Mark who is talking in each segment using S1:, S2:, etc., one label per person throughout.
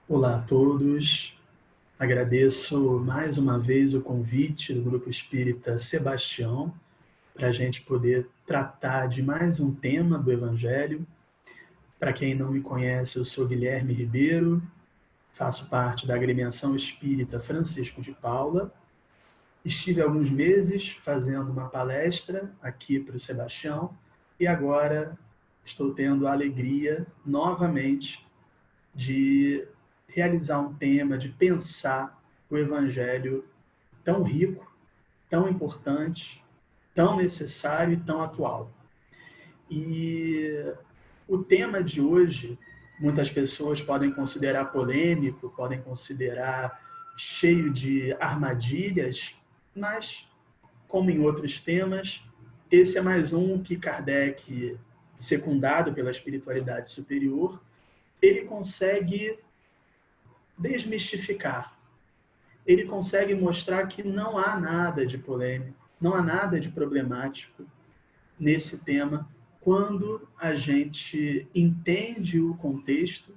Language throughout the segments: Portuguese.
S1: Olá a todos, agradeço mais uma vez o convite do Grupo Espírita Sebastião para a gente poder tratar de mais um tema do Evangelho. Para quem não me conhece, eu sou Guilherme Ribeiro, faço parte da Agremiação Espírita Francisco de Paula. Estive alguns meses fazendo uma palestra aqui para o Sebastião e agora estou tendo a alegria novamente de realizar um tema, de pensar o Evangelho tão rico, tão importante, tão necessário e tão atual. E o tema de hoje, muitas pessoas podem considerar polêmico, podem considerar cheio de armadilhas, mas, como em outros temas, esse é mais um que Kardec, secundado pela espiritualidade superior, ele consegue desmistificar. Ele consegue mostrar que não há nada de polêmico, não há nada de problemático nesse tema quando a gente entende o contexto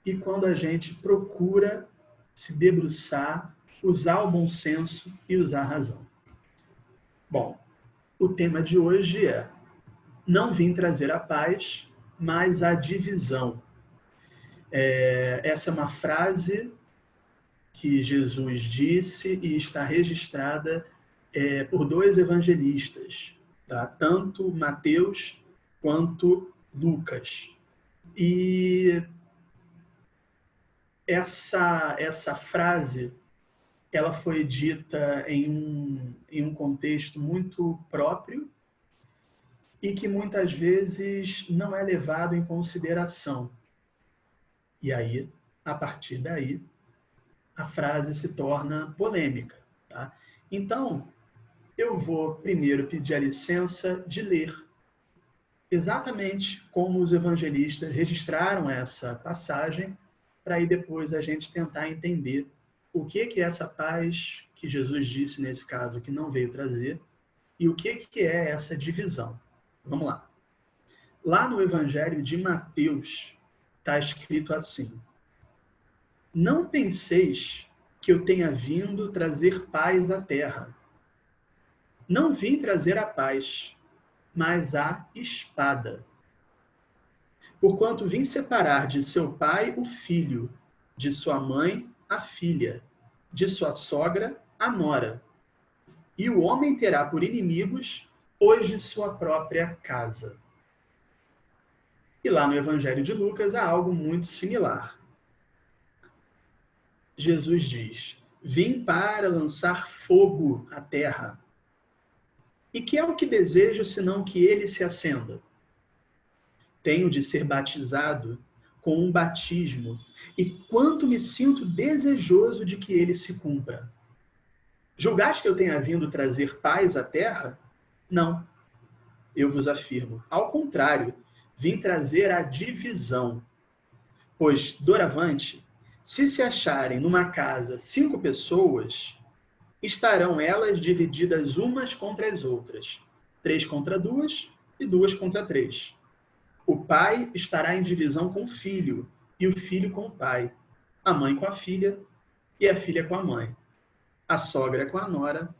S1: e quando a gente procura se debruçar, usar o bom senso e usar a razão. Bom, o tema de hoje é: não vim trazer a paz, mas a divisão. Essa é uma frase que Jesus disse e está registrada por dois evangelistas, tá? Tanto Mateus quanto Lucas. E essa frase ela foi dita em um contexto muito próprio e que muitas vezes não é levado em consideração. E aí, a partir daí, a frase se torna polêmica. Tá? Então, eu vou primeiro pedir a licença de ler exatamente como os evangelistas registraram essa passagem, para aí depois a gente tentar entender o que é essa paz que Jesus disse nesse caso que não veio trazer e o que é essa divisão. Vamos lá. Lá no Evangelho de Mateus está escrito assim: não penseis que eu tenha vindo trazer paz à terra. Não vim trazer a paz, mas a espada. Porquanto vim separar de seu pai o filho, de sua mãe a filha, de sua sogra a nora. E o homem terá por inimigos os de sua própria casa. E lá no Evangelho de Lucas há algo muito similar. Jesus diz: vim para lançar fogo à terra. E que é o que desejo, senão que ele se acenda? Tenho de ser batizado com um batismo, e quanto me sinto desejoso de que ele se cumpra. Julgaste que eu tenha vindo trazer paz à terra? Não, eu vos afirmo. Ao contrário, vim trazer a divisão. Pois, doravante, se acharem numa casa 5 pessoas, estarão elas divididas umas contra as outras, 3 contra 2 e 2 contra 3. O pai estará em divisão com o filho, e o filho com o pai, a mãe com a filha, e a filha com a mãe, a sogra com a nora,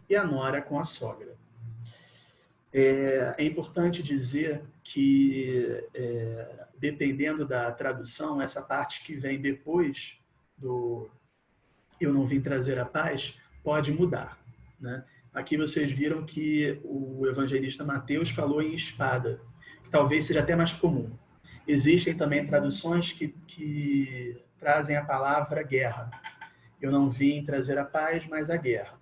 S1: e a nora com a sogra. É importante dizer que, dependendo da tradução, essa parte que vem depois do eu não vim trazer a paz, pode mudar. Né? Aqui vocês viram que o evangelista Mateus falou em espada, que talvez seja até mais comum. Existem também traduções que trazem a palavra guerra. Eu não vim trazer a paz, mas a guerra.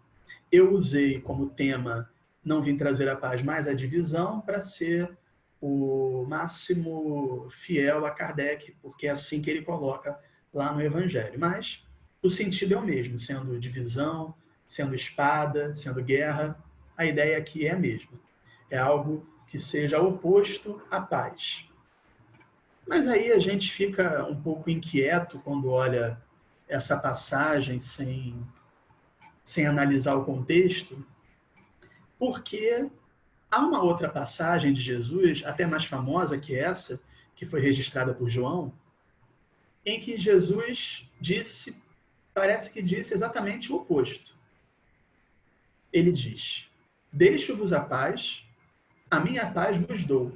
S1: Eu usei como tema não vim trazer a paz, mas a divisão, para ser o máximo fiel a Kardec, porque é assim que ele coloca lá no Evangelho. Mas o sentido é o mesmo, sendo divisão, sendo espada, sendo guerra, a ideia aqui é a mesma. É algo que seja oposto à paz. Mas aí a gente fica um pouco inquieto quando olha essa passagem sem analisar o contexto, porque há uma outra passagem de Jesus, até mais famosa que essa, que foi registrada por João, em que Jesus disse, parece que disse exatamente o oposto. Ele diz: deixo-vos a paz, a minha paz vos dou.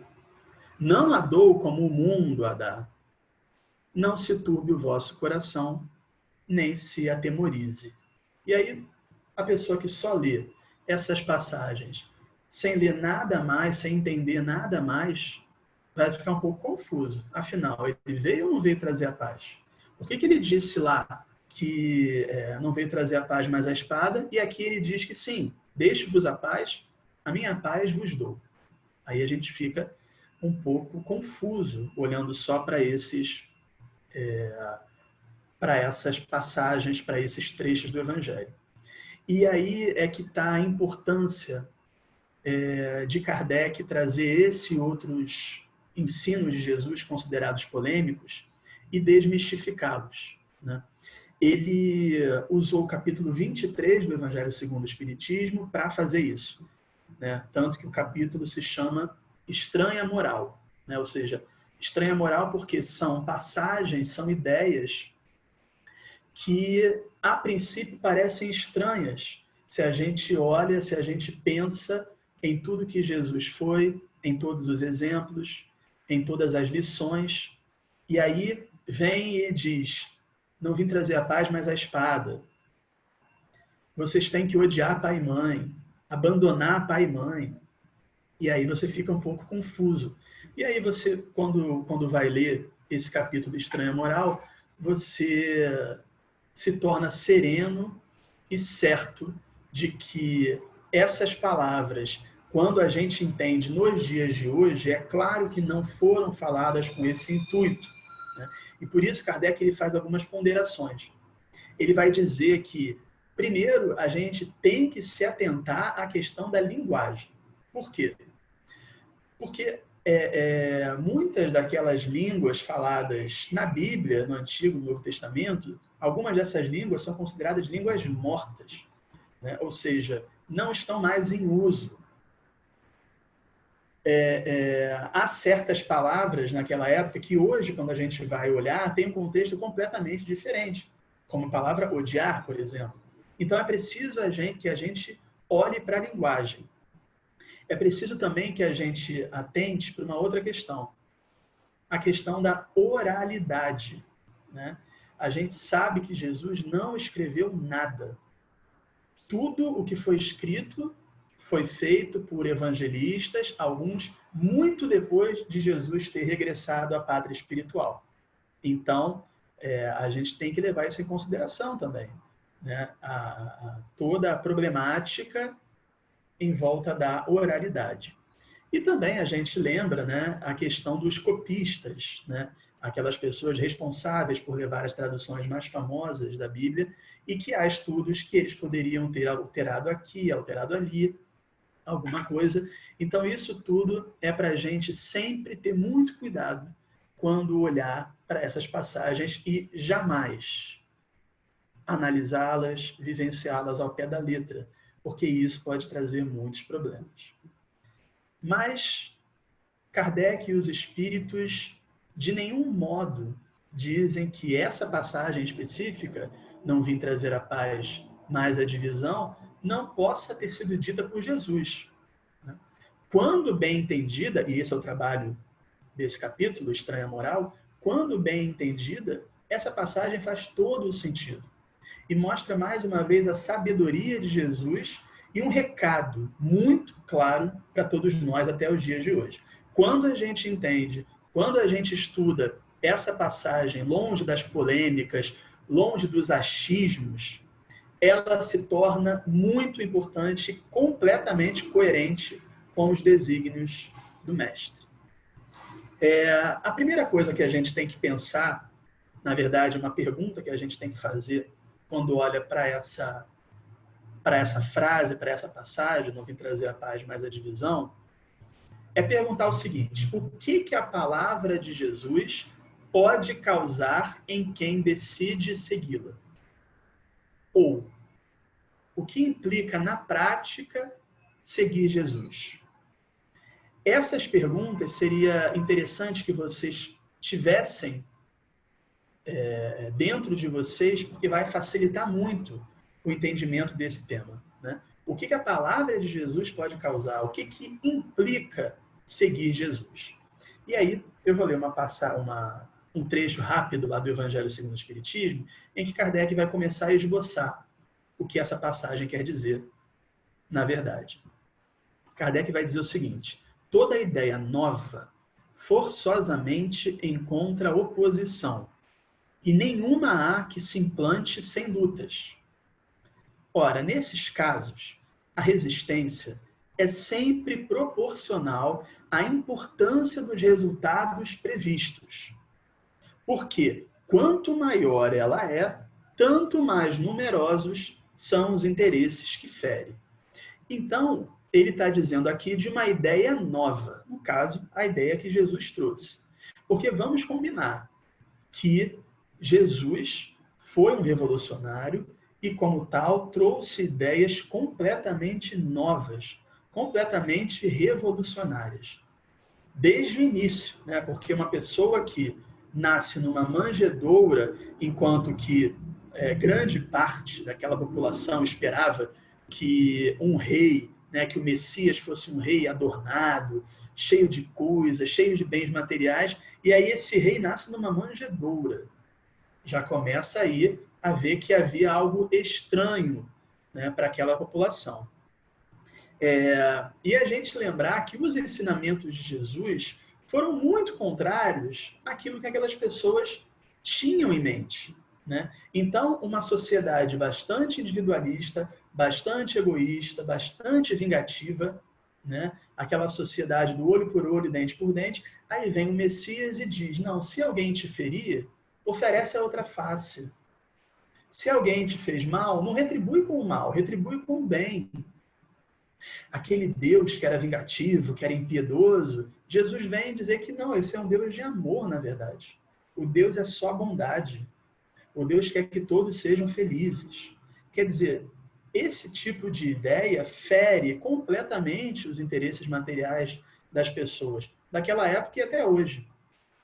S1: Não a dou como o mundo a dá. Não se turbe o vosso coração, nem se atemorize. E aí, a pessoa que só lê essas passagens, sem ler nada mais, sem entender nada mais, vai ficar um pouco confuso. Afinal, ele veio ou não veio trazer a paz? Por que ele disse lá que não veio trazer a paz, mas a espada? E aqui ele diz que sim, deixo-vos a paz, a minha paz vos dou. Aí a gente fica um pouco confuso, olhando só para essas passagens, para esses trechos do Evangelho. E aí é que está a importância de Kardec trazer esses outros ensinos de Jesus considerados polêmicos e desmistificá-los, né? Ele usou o capítulo 23 do Evangelho segundo o Espiritismo para fazer isso, né? Tanto que o capítulo se chama Estranha Moral, né? Ou seja, estranha moral porque são passagens, são ideias que a princípio parecem estranhas se a gente olha, se a gente pensa em tudo que Jesus foi, em todos os exemplos, em todas as lições. E aí vem e diz: não vim trazer a paz, mas a espada. Vocês têm que odiar pai e mãe, abandonar pai e mãe. E aí você fica um pouco confuso. E aí você, quando vai ler esse capítulo Estranha Moral, você se torna sereno e certo de que essas palavras, quando a gente entende nos dias de hoje, é claro que não foram faladas com esse intuito, né? E por isso Kardec ele faz algumas ponderações. Ele vai dizer que, primeiro, a gente tem que se atentar à questão da linguagem. Por quê? Porque muitas daquelas línguas faladas na Bíblia, no Antigo e no Novo Testamento, algumas dessas línguas são consideradas línguas mortas, né? Ou seja, não estão mais em uso. Há certas palavras naquela época que hoje, quando a gente vai olhar, tem um contexto completamente diferente, como a palavra odiar, por exemplo. Então é preciso que a gente olhe para a linguagem. É preciso também que a gente atente para uma outra questão, a questão da oralidade, né? A gente sabe que Jesus não escreveu nada. Tudo o que foi escrito foi feito por evangelistas, alguns muito depois de Jesus ter regressado à pátria espiritual. Então, a gente tem que levar isso em consideração também, né? Toda a problemática em volta da oralidade. E também a gente lembra, né, a questão dos copistas, né? Aquelas pessoas responsáveis por levar as traduções mais famosas da Bíblia e que há estudos que eles poderiam ter alterado aqui, alterado ali, alguma coisa. Então, isso tudo é para a gente sempre ter muito cuidado quando olhar para essas passagens e jamais analisá-las, vivenciá-las ao pé da letra, porque isso pode trazer muitos problemas. Mas Kardec e os espíritos de nenhum modo dizem que essa passagem específica, não vim trazer a paz, mas a divisão, não possa ter sido dita por Jesus. Quando bem entendida, e esse é o trabalho desse capítulo, Estranha Moral, quando bem entendida, essa passagem faz todo o sentido. E mostra mais uma vez a sabedoria de Jesus e um recado muito claro para todos nós até os dias de hoje. Quando a gente entende, quando a gente estuda essa passagem longe das polêmicas, longe dos achismos, ela se torna muito importante e completamente coerente com os desígnios do Mestre. A primeira coisa que a gente tem que pensar, na verdade, uma pergunta que a gente tem que fazer quando olha para essa frase, para essa passagem, não vim trazer a paz, mas a divisão, é perguntar o seguinte: o que a palavra de Jesus pode causar em quem decide segui-la? Ou, o que implica na prática seguir Jesus? Essas perguntas seria interessante que vocês tivessem dentro de vocês, porque vai facilitar muito o entendimento desse tema, né? O que a palavra de Jesus pode causar? O que implica seguir Jesus? E aí eu vou ler um trecho rápido lá do Evangelho segundo o Espiritismo, em que Kardec vai começar a esboçar o que essa passagem quer dizer, na verdade. Kardec vai dizer o seguinte: toda ideia nova forçosamente encontra oposição, e nenhuma há que se implante sem lutas. Ora, nesses casos, a resistência é sempre proporcional à importância dos resultados previstos. Porque quanto maior ela é, tanto mais numerosos são os interesses que fere. Então, ele está dizendo aqui de uma ideia nova, no caso, a ideia que Jesus trouxe. Porque vamos combinar que Jesus foi um revolucionário e, como tal, trouxe ideias completamente novas, completamente revolucionárias. Desde o início, né? Porque uma pessoa que nasce numa manjedoura, enquanto que grande parte daquela população esperava que um rei, né, que o Messias fosse um rei adornado, cheio de coisas, cheio de bens materiais, e aí esse rei nasce numa manjedoura. Já começa aí a ver que havia algo estranho, né, para aquela população. E a gente lembrar que os ensinamentos de Jesus foram muito contrários àquilo que aquelas pessoas tinham em mente, né? Então, uma sociedade bastante individualista, bastante egoísta, bastante vingativa, né? Aquela sociedade do olho por olho, dente por dente, aí vem o Messias e diz: não, se alguém te ferir, oferece a outra face. Se alguém te fez mal, não retribui com o mal, retribui com o bem. Aquele Deus que era vingativo, que era impiedoso, Jesus vem dizer que não, esse é um Deus de amor, na verdade. O Deus é só bondade. O Deus quer que todos sejam felizes. Quer dizer, esse tipo de ideia fere completamente os interesses materiais das pessoas, daquela época e até hoje.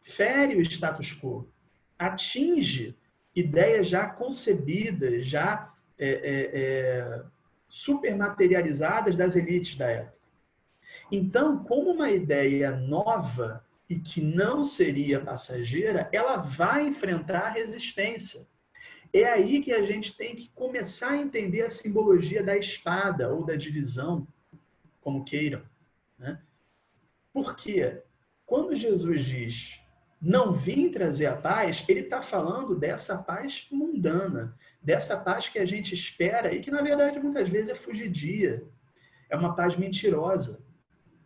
S1: Fere o status quo. Atinge ideias já concebidas, já supermaterializadas das elites da época. Então, como uma ideia nova e que não seria passageira, ela vai enfrentar resistência. É aí que a gente tem que começar a entender a simbologia da espada ou da divisão, como queiram, né? Porque quando Jesus diz não vim trazer a paz, ele está falando dessa paz mundana, dessa paz que a gente espera e que, na verdade, muitas vezes é fugidia, é uma paz mentirosa,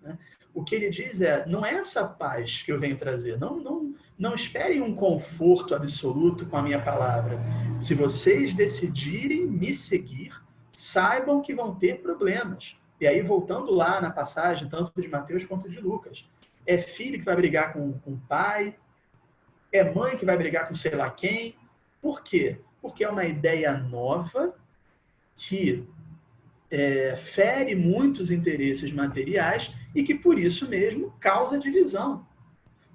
S1: né? O que ele diz não é essa paz que eu venho trazer, não esperem um conforto absoluto com a minha palavra. Se vocês decidirem me seguir, saibam que vão ter problemas. E aí, voltando lá na passagem, tanto de Mateus quanto de Lucas, é filho que vai brigar com o pai, é mãe que vai brigar com sei lá quem. Por quê? Porque é uma ideia nova que fere muitos interesses materiais e que, por isso mesmo, causa divisão,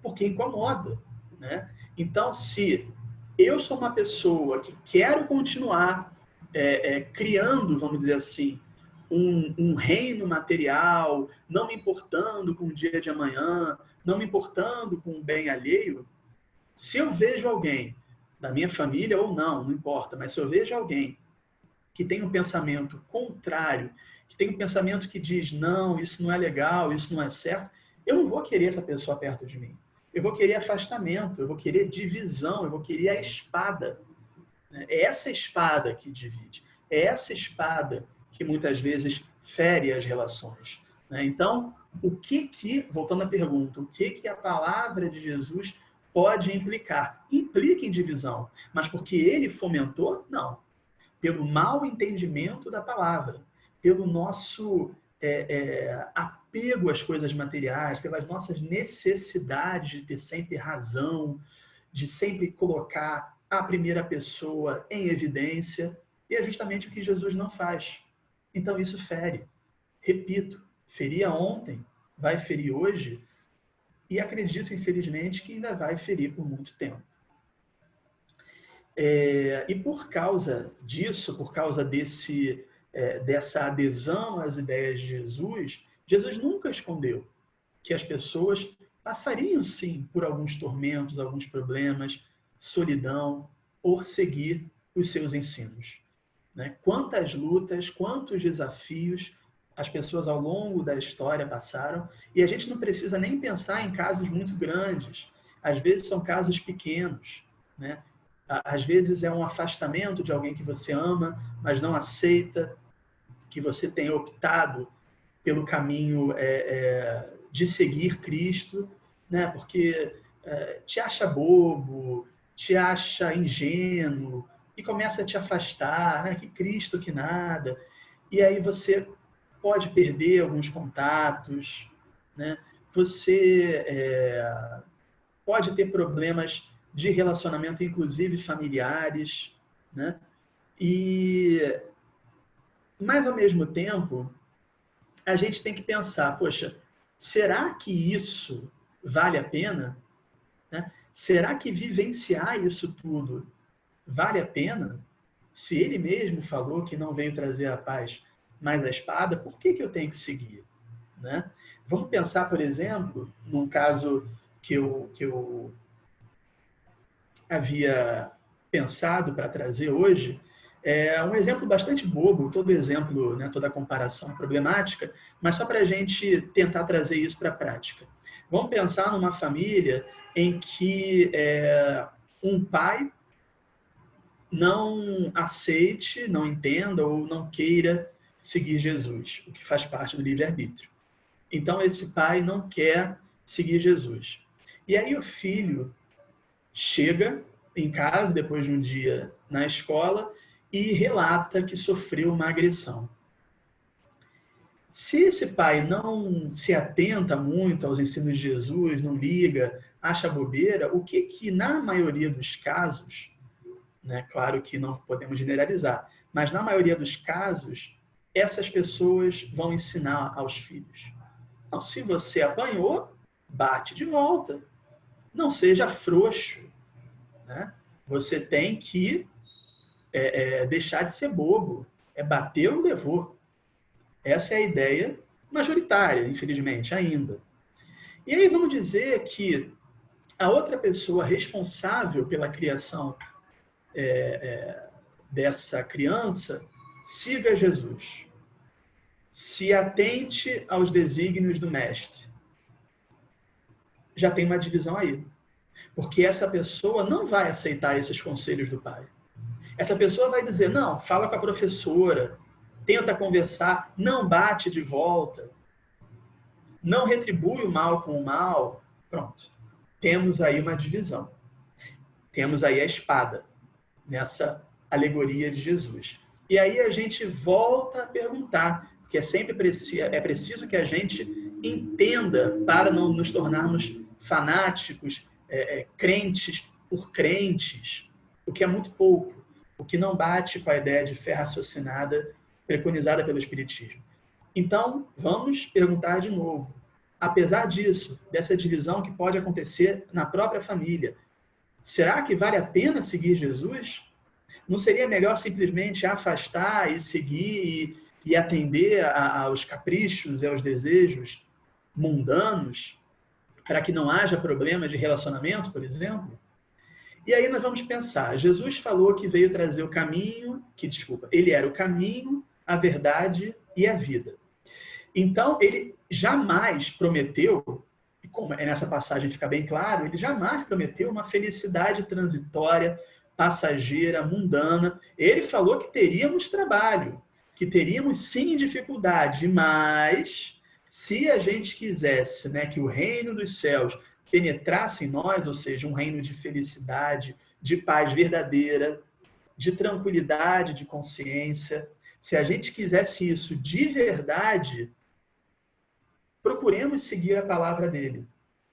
S1: porque incomoda, né? Então, se eu sou uma pessoa que quero continuar criando, vamos dizer assim, um reino material, não me importando com o dia de amanhã, não me importando com o bem alheio, se eu vejo alguém da minha família ou não, não importa, mas se eu vejo alguém que tem um pensamento contrário, que tem um pensamento que diz, não, isso não é legal, isso não é certo, eu não vou querer essa pessoa perto de mim. Eu vou querer afastamento, eu vou querer divisão, eu vou querer a espada. É essa espada que divide, é essa espada que muitas vezes fere as relações. Então, voltando à pergunta, o que a palavra de Jesus pode implicar? Implica em divisão, mas porque ele fomentou? Não. Pelo mau entendimento da palavra, pelo nosso apego às coisas materiais, pelas nossas necessidades de ter sempre razão, de sempre colocar a primeira pessoa em evidência, e é justamente o que Jesus não faz. Então isso fere. Repito, feria ontem, vai ferir hoje, e acredito, infelizmente, que ainda vai ferir por muito tempo. E por causa disso, por causa dessa adesão às ideias de Jesus, Jesus nunca escondeu que as pessoas passariam, sim, por alguns tormentos, alguns problemas, solidão, por seguir os seus ensinos. Né? Quantas lutas, quantos desafios as pessoas ao longo da história passaram, e a gente não precisa nem pensar em casos muito grandes. Às vezes são casos pequenos, né? Às vezes é um afastamento de alguém que você ama, mas não aceita, que você tenha optado pelo caminho de seguir Cristo, né? Porque te acha bobo, te acha ingênuo, e começa a te afastar, né? Que Cristo, que nada. E aí você pode perder alguns contatos, né? Você pode ter problemas de relacionamento, inclusive familiares, né? Mas, ao mesmo tempo, a gente tem que pensar, poxa, será que isso vale a pena? Né? Será que vivenciar isso tudo vale a pena? Se ele mesmo falou que não veio trazer a paz, mas a espada, por que eu tenho que seguir? Né? Vamos pensar, por exemplo, num caso que eu havia pensado para trazer hoje, um exemplo bastante bobo, todo exemplo, né, toda comparação problemática, mas só para a gente tentar trazer isso para a prática. Vamos pensar numa família em que um pai não aceite, não entenda ou não queira seguir Jesus, o que faz parte do livre-arbítrio. Então, esse pai não quer seguir Jesus. E aí o filho chega em casa, depois de um dia na escola, e relata que sofreu uma agressão. Se esse pai não se atenta muito aos ensinos de Jesus, não liga, acha bobeira, o que na maioria dos casos, né, claro que não podemos generalizar, mas na maioria dos casos, essas pessoas vão ensinar aos filhos. Não, se você apanhou, bate de volta. Não seja frouxo. Né? Você tem que deixar de ser bobo. Bateu, levou. Essa é a ideia majoritária, infelizmente, ainda. E aí vamos dizer que a outra pessoa responsável pela criação dessa criança siga Jesus. Se atente aos desígnios do mestre. Já tem uma divisão aí. Porque essa pessoa não vai aceitar esses conselhos do pai. Essa pessoa vai dizer, não, fala com a professora, tenta conversar, não bate de volta, não retribui o mal com o mal. Pronto. Temos aí uma divisão. Temos aí a espada, nessa alegoria de Jesus. E aí a gente volta a perguntar, porque é preciso que a gente entenda para não nos tornarmos fanáticos, crentes por crentes, o que é muito pouco, o que não bate com a ideia de fé raciocinada preconizada pelo Espiritismo. Então, vamos perguntar de novo. Apesar disso, dessa divisão que pode acontecer na própria família, será que vale a pena seguir Jesus? Não seria melhor simplesmente afastar e seguir e atender aos caprichos e aos desejos mundanos para que não haja problemas de relacionamento, por exemplo? E aí nós vamos pensar, Jesus falou que veio trazer o caminho, ele era o caminho, a verdade e a vida. Então, ele jamais prometeu, e como nessa passagem fica bem claro, ele jamais prometeu uma felicidade transitória, passageira, mundana. Ele falou que teríamos trabalho, que teríamos sim dificuldade, mas se a gente quisesse, né, que o reino dos céus penetrasse em nós, ou seja, um reino de felicidade, de paz verdadeira, de tranquilidade, de consciência, se a gente quisesse isso de verdade, procuremos seguir a palavra dele.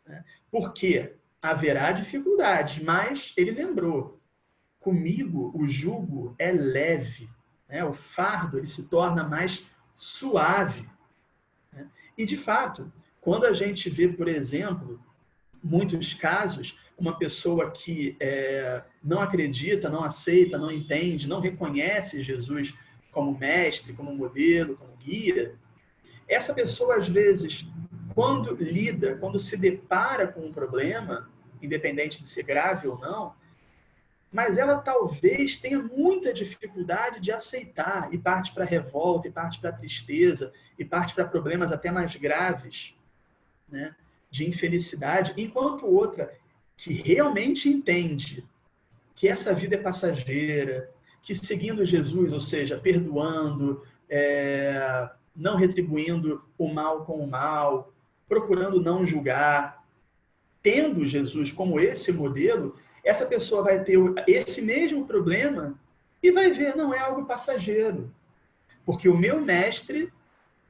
S1: Né? Porque haverá dificuldades, mas ele lembrou, comigo o jugo é leve, né? O fardo ele se torna mais suave. Né? E, de fato, quando a gente vê, por exemplo, muitos casos, uma pessoa que não acredita, não aceita, não entende, não reconhece Jesus como mestre, como modelo, como guia, essa pessoa, às vezes, quando se depara com um problema, independente de ser grave ou não, mas ela talvez tenha muita dificuldade de aceitar e parte para a revolta, e parte para a tristeza, e parte para problemas até mais graves, né, de infelicidade, enquanto outra que realmente entende que essa vida é passageira, que seguindo Jesus, ou seja, perdoando, não retribuindo o mal com o mal, procurando não julgar, tendo Jesus como esse modelo, essa pessoa vai ter esse mesmo problema e vai ver, não é algo passageiro. Porque o meu mestre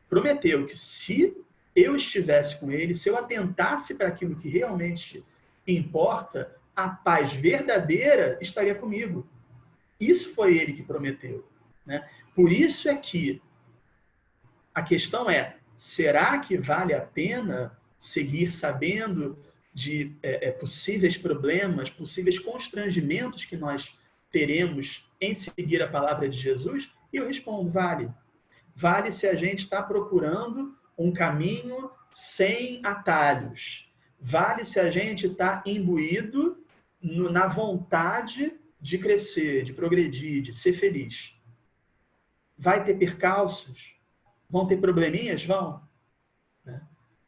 S1: prometeu que se eu estivesse com ele, se eu atentasse para aquilo que realmente importa, a paz verdadeira estaria comigo. Isso foi ele que prometeu, né? Por isso é que a questão é, será que vale a pena seguir sabendo de possíveis problemas, possíveis constrangimentos que nós teremos em seguir a palavra de Jesus? E eu respondo, vale. Vale se a gente está procurando um caminho sem atalhos. Vale se a gente está imbuído na vontade de crescer, de progredir, de ser feliz. Vai ter percalços? Vão ter probleminhas? Vão. Né?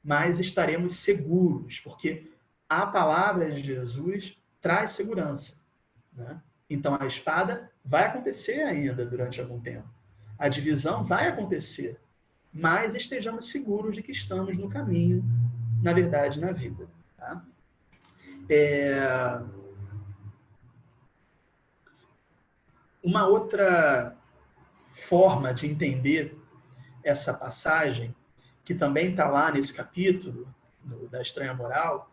S1: Mas estaremos seguros, porque a palavra de Jesus traz segurança. Né? Então, a espada vai acontecer ainda durante algum tempo. A divisão vai acontecer. Mas estejamos seguros de que estamos no caminho, na verdade, na vida. Tá? Uma outra forma de entender essa passagem, que também está lá nesse capítulo da estranha moral,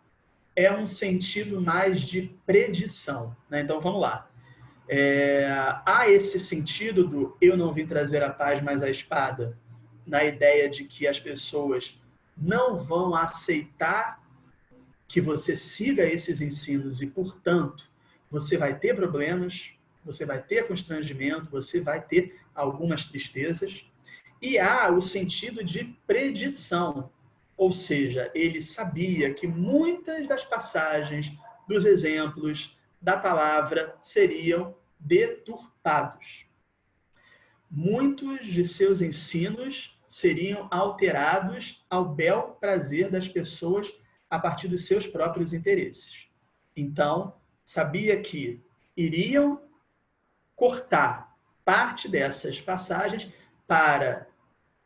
S1: é um sentido mais de predição. Né? Então, vamos lá. Há esse sentido do eu não vim trazer a paz, mas a espada, na ideia de que as pessoas não vão aceitar que você siga esses ensinos e, portanto, você vai ter problemas, você vai ter constrangimento, você vai ter algumas tristezas. E há o sentido de predição, ou seja, ele sabia que muitas das passagens, dos exemplos, da palavra seriam deturpados. Muitos de seus ensinos seriam alterados ao bel prazer das pessoas a partir dos seus próprios interesses. Então, sabia que iriam cortar parte dessas passagens para,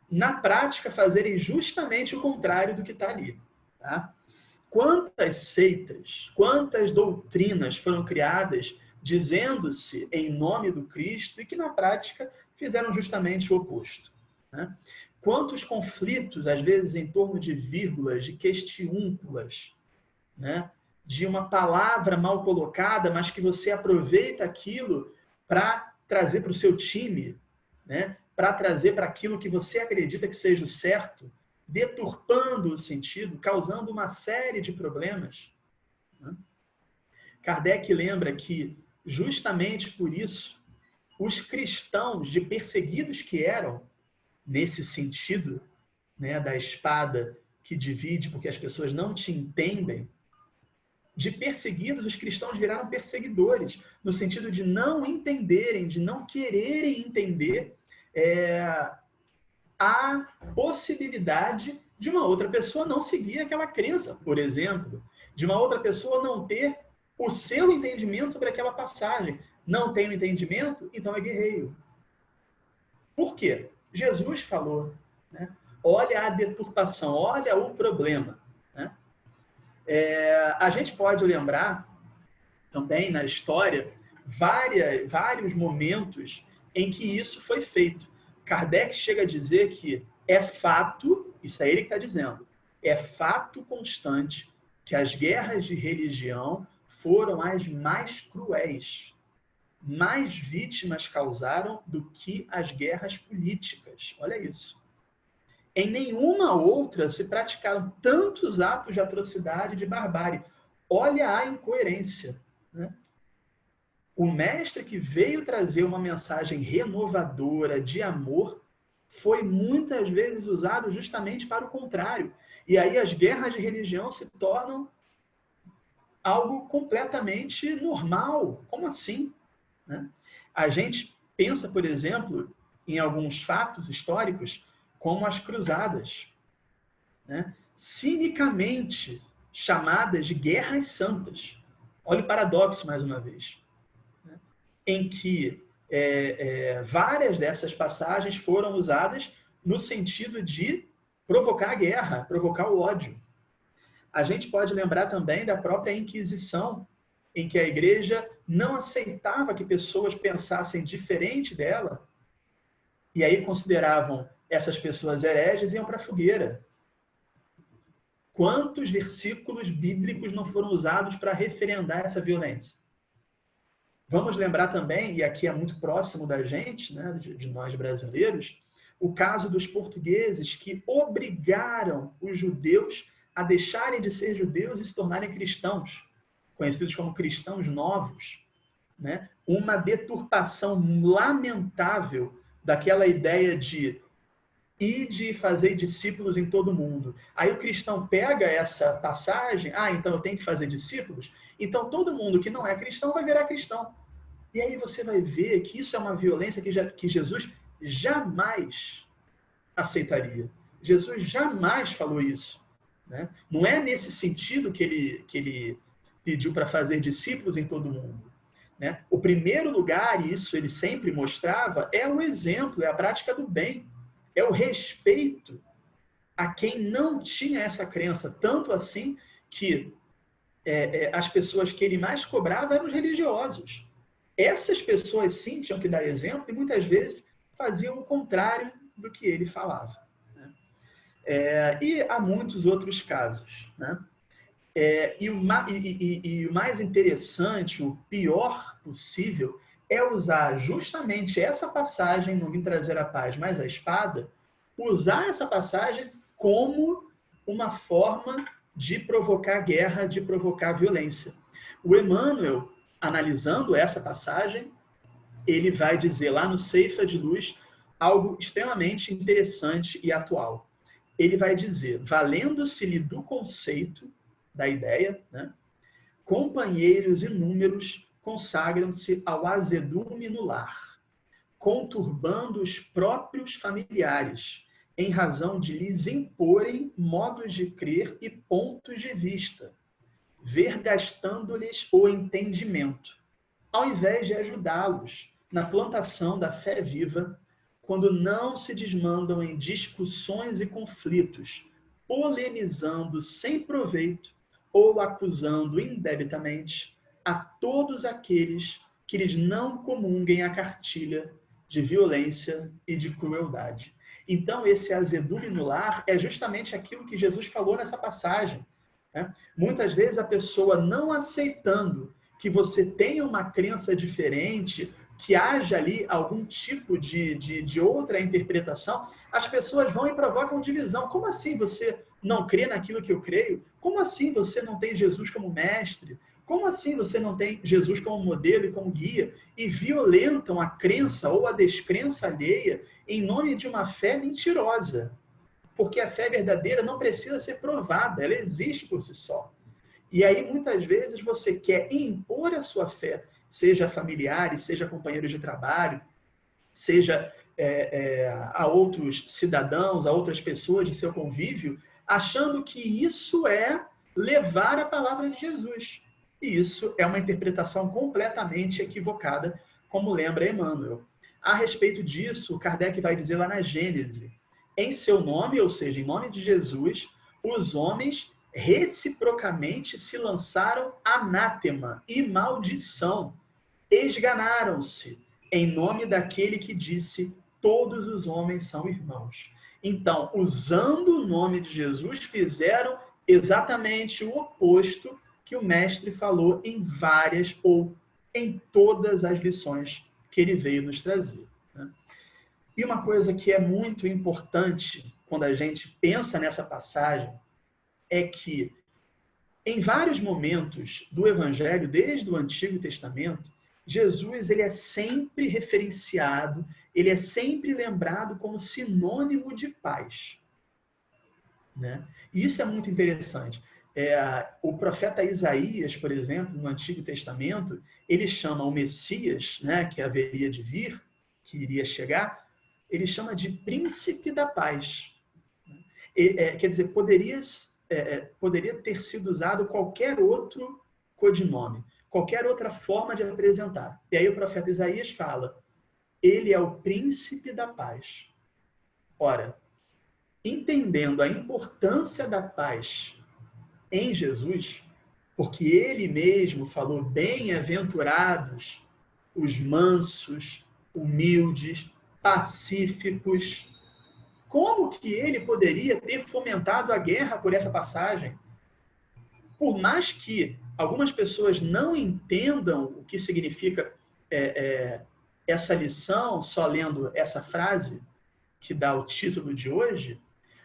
S1: na prática, fazerem justamente o contrário do que está ali. Tá? Quantas seitas, quantas doutrinas foram criadas dizendo-se em nome do Cristo e que, na prática, fizeram justamente o oposto. Né? Quantos conflitos, às vezes, em torno de vírgulas, de questiúnculas, né? De uma palavra mal colocada, mas que você aproveita aquilo para trazer para o seu time, né? Para trazer para aquilo que você acredita que seja o certo, deturpando o sentido, causando uma série de problemas. Né? Kardec lembra que, justamente por isso, os cristãos, de perseguidos que eram, nesse sentido, né, da espada que divide porque as pessoas não te entendem, de perseguidos, os cristãos viraram perseguidores, no sentido de não entenderem, de não quererem entender a possibilidade de uma outra pessoa não seguir aquela crença, por exemplo, de uma outra pessoa não ter o seu entendimento sobre aquela passagem. Não tem o entendimento, então é guerreiro. Por quê? Jesus falou, né? Olha a deturpação, olha o problema. Né? A gente pode lembrar também na história vários momentos em que isso foi feito. Kardec chega a dizer que é fato, isso é ele que está dizendo, é fato constante que as guerras de religião foram as mais cruéis, mais vítimas causaram do que as guerras políticas. Olha isso. Em nenhuma outra se praticaram tantos atos de atrocidade e de barbárie. olha a incoerência, né? O mestre que veio trazer uma mensagem renovadora de amor foi muitas vezes usado justamente para o contrário. E aí as guerras de religião se tornam algo completamente normal. Como assim? Né? A gente pensa, por exemplo, em alguns fatos históricos, como as cruzadas, né? Cinicamente chamadas de guerras santas. Olha o paradoxo mais uma vez, né? Em que várias dessas passagens foram usadas no sentido de provocar a guerra, provocar o ódio. A gente pode lembrar também da própria Inquisição, em que a igreja não aceitava que pessoas pensassem diferente dela, e aí consideravam essas pessoas hereges e iam para a fogueira. Quantos versículos bíblicos não foram usados para referendar essa violência? Vamos lembrar também, e aqui é muito próximo da gente, né, de nós brasileiros, o caso dos portugueses que obrigaram os judeus a deixarem de ser judeus e se tornarem cristãos, conhecidos como cristãos novos, né? Uma deturpação lamentável daquela ideia de ir de fazer discípulos em todo mundo. Aí o cristão pega essa passagem, então eu tenho que fazer discípulos, então todo mundo que não é cristão vai virar cristão. E aí você vai ver que isso é uma violência que Jesus jamais aceitaria. Jesus jamais falou isso, né? Não é nesse sentido que ele pediu para fazer discípulos em todo mundo, né? O primeiro lugar, e isso ele sempre mostrava, é o exemplo, é a prática do bem, é o respeito a quem não tinha essa crença, tanto assim que as pessoas que ele mais cobrava eram os religiosos. Essas pessoas sim tinham que dar exemplo e muitas vezes faziam o contrário do que ele falava, né? E há muitos outros casos, né? E o mais interessante, o pior possível, é usar justamente essa passagem, não vim trazer a paz, mas a espada, usar essa passagem como uma forma de provocar guerra, de provocar violência. O Emmanuel, analisando essa passagem, ele vai dizer lá no Ceifa de Luz algo extremamente interessante e atual. Ele vai dizer, valendo-se-lhe do conceito, da ideia, né? Companheiros inúmeros consagram-se ao azedume no lar, conturbando os próprios familiares, em razão de lhes imporem modos de crer e pontos de vista, vergastando-lhes o entendimento, ao invés de ajudá-los na plantação da fé viva, quando não se desmandam em discussões e conflitos, polemizando sem proveito ou acusando indebitamente a todos aqueles que lhes não comunguem a cartilha de violência e de crueldade. Então, esse azedume no lar é justamente aquilo que Jesus falou nessa passagem, né? Muitas vezes a pessoa não aceitando que você tenha uma crença diferente, que haja ali algum tipo de outra interpretação, as pessoas vão e provocam divisão. Como assim você não crê naquilo que eu creio? Como assim você não tem Jesus como mestre? Como assim você não tem Jesus como modelo e como guia? E violentam a crença ou a descrença alheia em nome de uma fé mentirosa. Porque a fé verdadeira não precisa ser provada, ela existe por si só. E aí, muitas vezes, você quer impor a sua fé, seja a familiares, seja a companheiros de trabalho, seja a outros cidadãos, a outras pessoas de seu convívio, achando que isso é levar a palavra de Jesus. E isso é uma interpretação completamente equivocada, como lembra Emmanuel. A respeito disso, Kardec vai dizer lá na Gênese, em seu nome, ou seja, em nome de Jesus, os homens reciprocamente se lançaram anátema e maldição, esganaram-se em nome daquele que disse, todos os homens são irmãos. Então, usando o nome de Jesus, fizeram exatamente o oposto que o mestre falou em várias ou em todas as lições que ele veio nos trazer, né? E uma coisa que é muito importante quando a gente pensa nessa passagem é que Em vários momentos do Evangelho, desde o Antigo Testamento, Jesus ele é sempre referenciado, ele é sempre lembrado como sinônimo de paz. Né? E isso é muito interessante. O profeta Isaías, por exemplo, no Antigo Testamento, ele chama o Messias, né, que haveria de vir, que iria chegar, ele chama de príncipe da paz. Quer dizer, poderia ter sido usado qualquer outro codinome, qualquer outra forma de apresentar. E aí o profeta Isaías fala, ele é o príncipe da paz. Ora, entendendo a importância da paz em Jesus, porque ele mesmo falou, bem-aventurados os mansos, humildes, pacíficos. Como que ele poderia ter fomentado a guerra por essa passagem? Por mais que algumas pessoas não entendam o que significa essa lição, só lendo essa frase, que dá o título de hoje,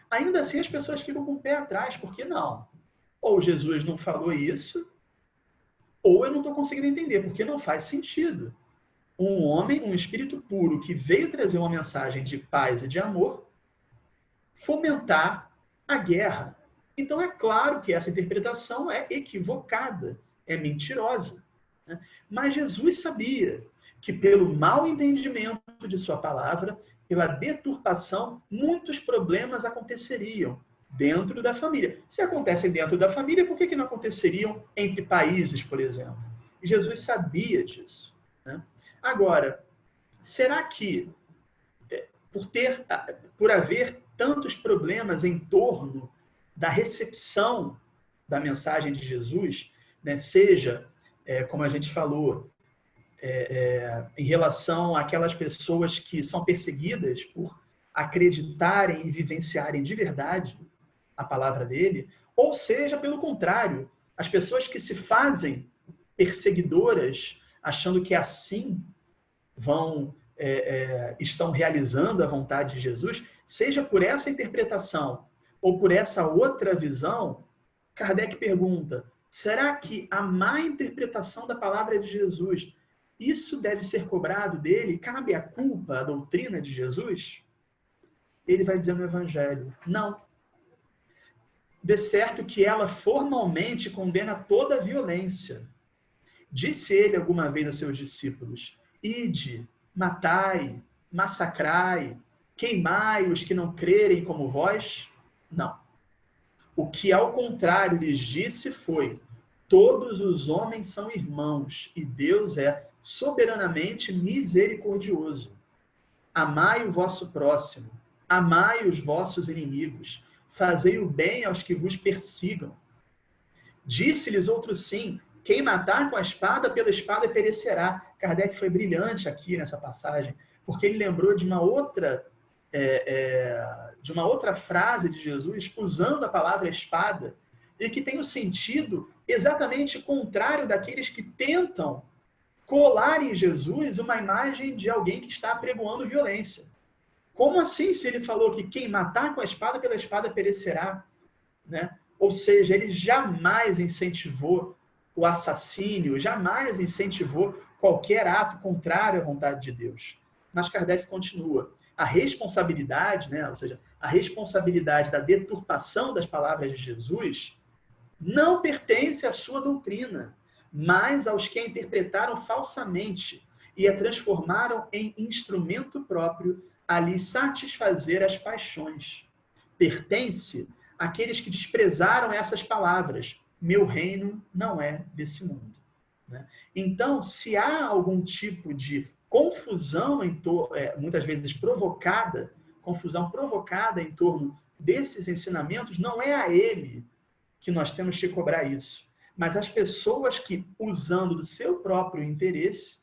S1: ainda assim as pessoas ficam com o pé atrás, porque não. Ou Jesus não falou isso, ou eu não estou conseguindo entender, porque não faz sentido. Um homem, um espírito puro, que veio trazer uma mensagem de paz e de amor, fomentar a guerra. Então é claro que essa interpretação é equivocada, é mentirosa. Né? Mas Jesus sabia que pelo mau entendimento de sua palavra, pela deturpação, muitos problemas aconteceriam dentro da família. Se acontecem dentro da família, por que não aconteceriam entre países, por exemplo? E Jesus sabia disso. Né? Agora, será que por haver tantos problemas em torno da recepção da mensagem de Jesus, né, seja, como a gente falou, em relação àquelas pessoas que são perseguidas por acreditarem e vivenciarem de verdade a palavra dele, ou seja, pelo contrário, as pessoas que se fazem perseguidoras, achando que assim estão realizando a vontade de Jesus, seja por essa interpretação ou por essa outra visão, Kardec pergunta, será que a má interpretação da palavra de Jesus, isso deve ser cobrado dele? Cabe a culpa à doutrina de Jesus? Ele vai dizer no Evangelho, não. De certo que ela formalmente condena toda a violência. Disse ele alguma vez a seus discípulos, ide, matai, massacrai, queimai os que não crerem como vós? Não. O que, ao contrário, lhes disse foi, todos os homens são irmãos e Deus é soberanamente misericordioso. Amai o vosso próximo, amai os vossos inimigos, fazei o bem aos que vos persigam. Disse-lhes outro sim, quem matar com a espada, pela espada perecerá. Kardec foi brilhante aqui nessa passagem, porque ele lembrou de uma outra frase de Jesus, usando a palavra espada, e que tem o sentido exatamente contrário daqueles que tentam colar em Jesus uma imagem de alguém que está apregoando violência. Como assim se ele falou que quem matar com a espada, pela espada perecerá? Né? Ou seja, ele jamais incentivou o assassínio, jamais incentivou qualquer ato contrário à vontade de Deus. Mas Kardec continua. A responsabilidade, né, ou seja, a responsabilidade da deturpação das palavras de Jesus não pertence à sua doutrina, mas aos que a interpretaram falsamente e a transformaram em instrumento próprio a lhe satisfazer as paixões. Pertence àqueles que desprezaram essas palavras. Meu reino não é desse mundo. Né? Então, se há algum tipo de confusão, muitas vezes provocada, confusão provocada em torno desses ensinamentos, não é a ele que nós temos que cobrar isso, mas as pessoas que, usando do seu próprio interesse,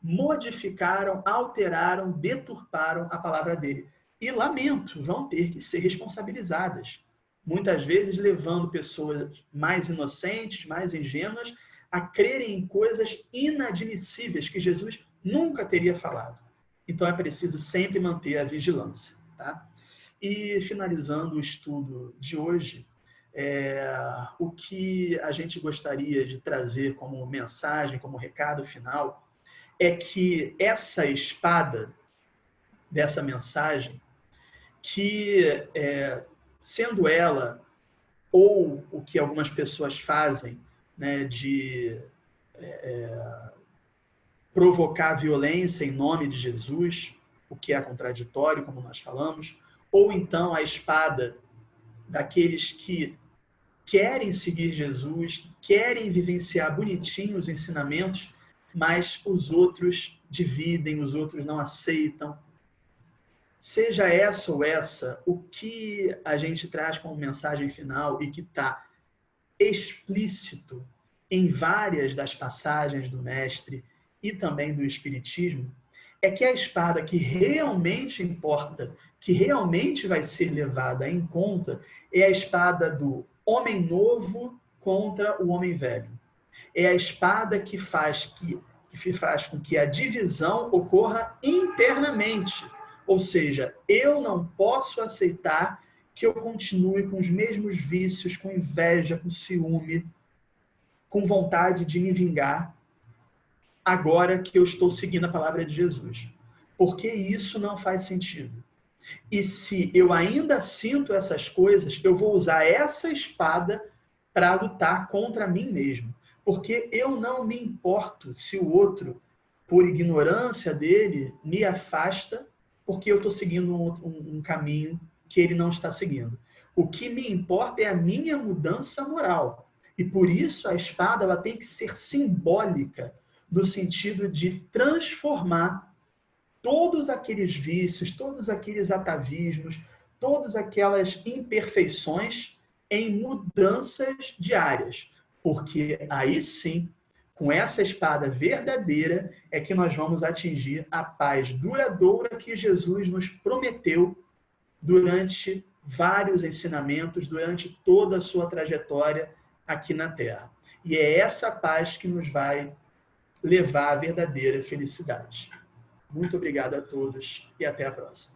S1: modificaram, alteraram, deturparam a palavra dele. E, lamento, vão ter que ser responsabilizadas. Muitas vezes levando pessoas mais inocentes, mais ingênuas, a crerem em coisas inadmissíveis que Jesus nunca teria falado. Então é preciso sempre manter a vigilância. Tá? E finalizando o estudo de hoje, o que a gente gostaria de trazer como mensagem, como recado final, é que essa espada dessa mensagem, que sendo ela, ou o que algumas pessoas fazem, né, de provocar violência em nome de Jesus, o que é contraditório, como nós falamos, ou então a espada daqueles que querem seguir Jesus, que querem vivenciar bonitinho os ensinamentos, mas os outros dividem, os outros não aceitam. Seja essa ou essa, o que a gente traz como mensagem final e que está explícito em várias das passagens do Mestre e também do Espiritismo, é que a espada que realmente importa, que realmente vai ser levada em conta, é a espada do homem novo contra o homem velho. É a espada que faz com que a divisão ocorra internamente. Ou seja, eu não posso aceitar que eu continue com os mesmos vícios, com inveja, com ciúme, com vontade de me vingar, agora que eu estou seguindo a palavra de Jesus. Porque isso não faz sentido. E se eu ainda sinto essas coisas, eu vou usar essa espada para lutar contra mim mesmo. Porque eu não me importo se o outro, por ignorância dele, me afasta porque eu estou seguindo um caminho que ele não está seguindo. O que me importa é a minha mudança moral. E por isso a espada ela tem que ser simbólica, no sentido de transformar todos aqueles vícios, todos aqueles atavismos, todas aquelas imperfeições em mudanças diárias. Porque aí sim, com essa espada verdadeira, é que nós vamos atingir a paz duradoura que Jesus nos prometeu durante vários ensinamentos, durante toda a sua trajetória aqui na Terra. E é essa paz que nos vai levar à verdadeira felicidade. Muito obrigado a todos e até a próxima.